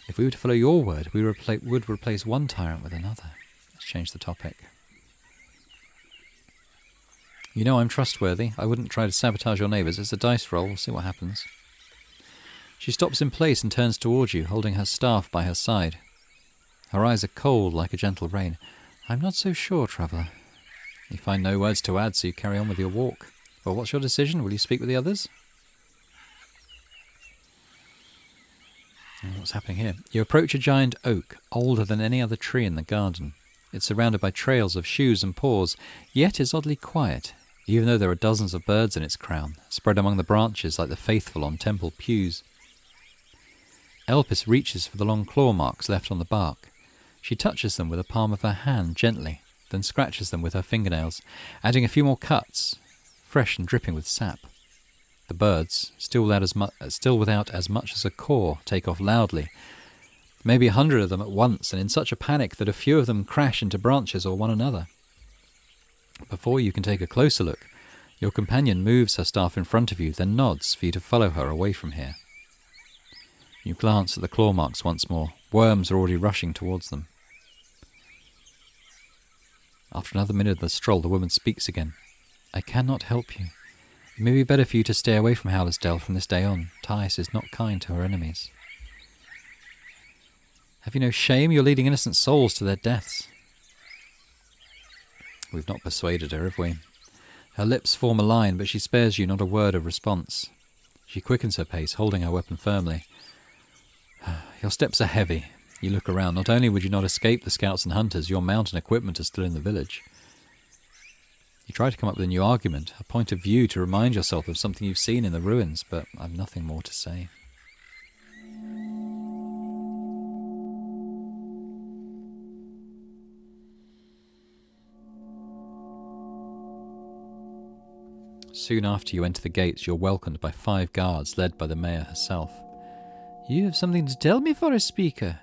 If we were to follow your word, we would replace one tyrant with another. Let's change the topic. You know I'm trustworthy. I wouldn't try to sabotage your neighbours. It's a dice roll. We'll see what happens. She stops in place and turns towards you, holding her staff by her side. Her eyes are cold like a gentle rain. I'm not so sure, traveller. You find no words to add, so you carry on with your walk. Well, what's your decision? Will you speak with the others? What's happening here? You approach a giant oak, older than any other tree in the garden. It's surrounded by trails of shoes and paws, yet is oddly quiet, even though there are dozens of birds in its crown, spread among the branches like the faithful on temple pews. Elpis reaches for the long claw marks left on the bark. She touches them with the palm of her hand gently, then scratches them with her fingernails, adding a few more cuts, fresh and dripping with sap. The birds, still without as much as a caw, take off loudly. Maybe 100 of them at once, and in such a panic that a few of them crash into branches or one another. Before you can take a closer look, your companion moves her staff in front of you, then nods for you to follow her away from here. You glance at the claw marks once more. Worms are already rushing towards them. After another minute of the stroll, the woman speaks again. I cannot help you. It may be better for you to stay away from Howler's Dell from this day on. Thais is not kind to her enemies. Have you no shame? You're leading innocent souls to their deaths. We've not persuaded her, have we? Her lips form a line, but she spares you not a word of response. She quickens her pace, holding her weapon firmly. Your steps are heavy. You look around. Not only would you not escape the scouts and hunters, your mount and equipment are still in the village. You try to come up with a new argument, a point of view to remind yourself of something you've seen in the ruins, but I've nothing more to say. Soon after you enter the gates, you're welcomed by 5 guards led by the mayor herself. You have something to tell me, Forest Speaker?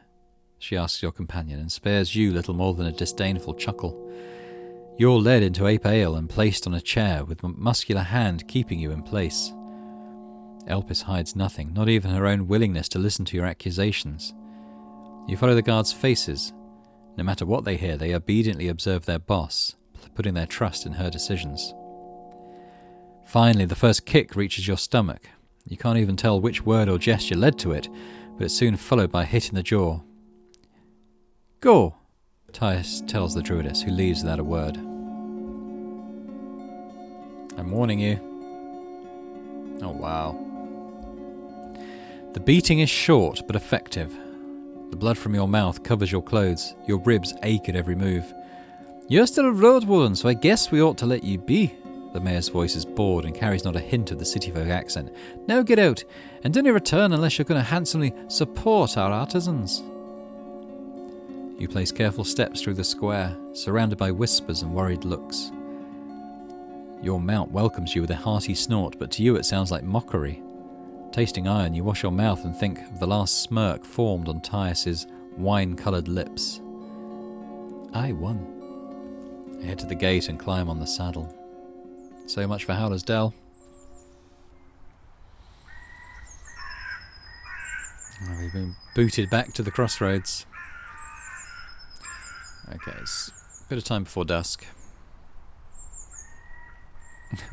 She asks your companion and spares you little more than a disdainful chuckle. You're led into Ape Ale and placed on a chair with a muscular hand keeping you in place. Elpis hides nothing, not even her own willingness to listen to your accusations. You follow the guards' faces. No matter what they hear, they obediently observe their boss, putting their trust in her decisions. Finally, the first kick reaches your stomach. You can't even tell which word or gesture led to it, but it's soon followed by a hit in the jaw. Go, Tyus tells the druidess, who leaves without a word. I'm warning you. Oh, wow. The beating is short but effective. The blood from your mouth covers your clothes. Your ribs ache at every move. You're still a Roadwarden, so I guess we ought to let you be. The mayor's voice is bored and carries not a hint of the cityfolk accent. Now get out, and don't return unless you're going to handsomely support our artisans. You place careful steps through the square, surrounded by whispers and worried looks. Your mount welcomes you with a hearty snort, but to you it sounds like mockery. Tasting iron, you wash your mouth and think of the last smirk formed on Tyus's wine-coloured lips. I won. I head to the gate and climb on the saddle. So much for Howler's Dell. We've been booted back to the crossroads. Okay, it's a bit of time before dusk.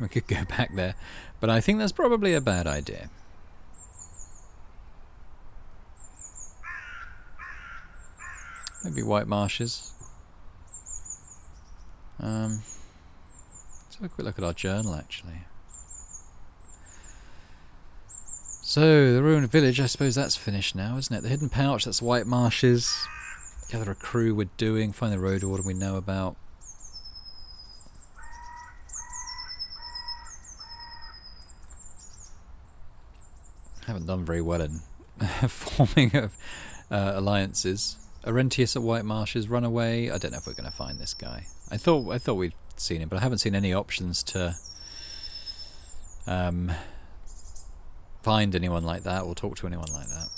We could go back there, but I think that's probably a bad idea. Maybe White Marshes. Let's have a quick look at our journal, actually. So, the ruined village, I suppose that's finished now, isn't it? The hidden pouch, that's White Marshes. Gather a crew we're doing, find the Roadwarden we know about. Haven't done very well in forming of alliances. Arentius at White Marshes, Runaway. I don't know if we're going to find this guy. I thought we'd seen him, but I haven't seen any options to find anyone like that or talk to anyone like that.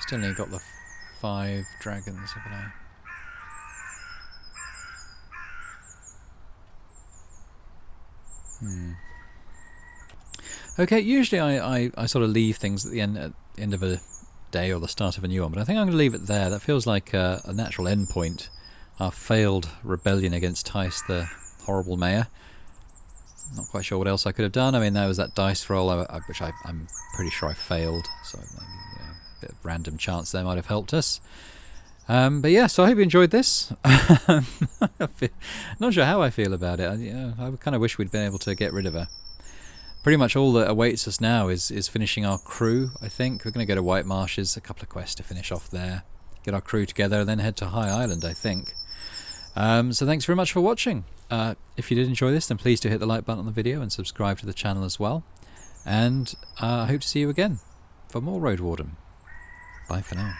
Still only got the 5 dragons, haven't I? Okay, usually I sort of leave things at the end of a day or the start of a new one, but I think I'm going to leave it there. That feels like a natural end point. Our failed rebellion against Tice, the horrible mayor. Not quite sure what else I could have done. I mean, there was that dice roll, which I'm pretty sure I failed, so maybe a bit of random chance there might have helped us. But yeah, so I hope you enjoyed this. Not sure how I feel about it. I kind of wish we'd been able to get rid of her. Pretty much all that awaits us now is finishing our crew, I think. We're going to go to White Marshes, a couple of quests to finish off there. Get our crew together and then head to High Island, I think. So thanks very much for watching. If you did enjoy this, then please do hit the like button on the video and subscribe to the channel as well. And I hope to see you again for more Roadwarden. Bye for now.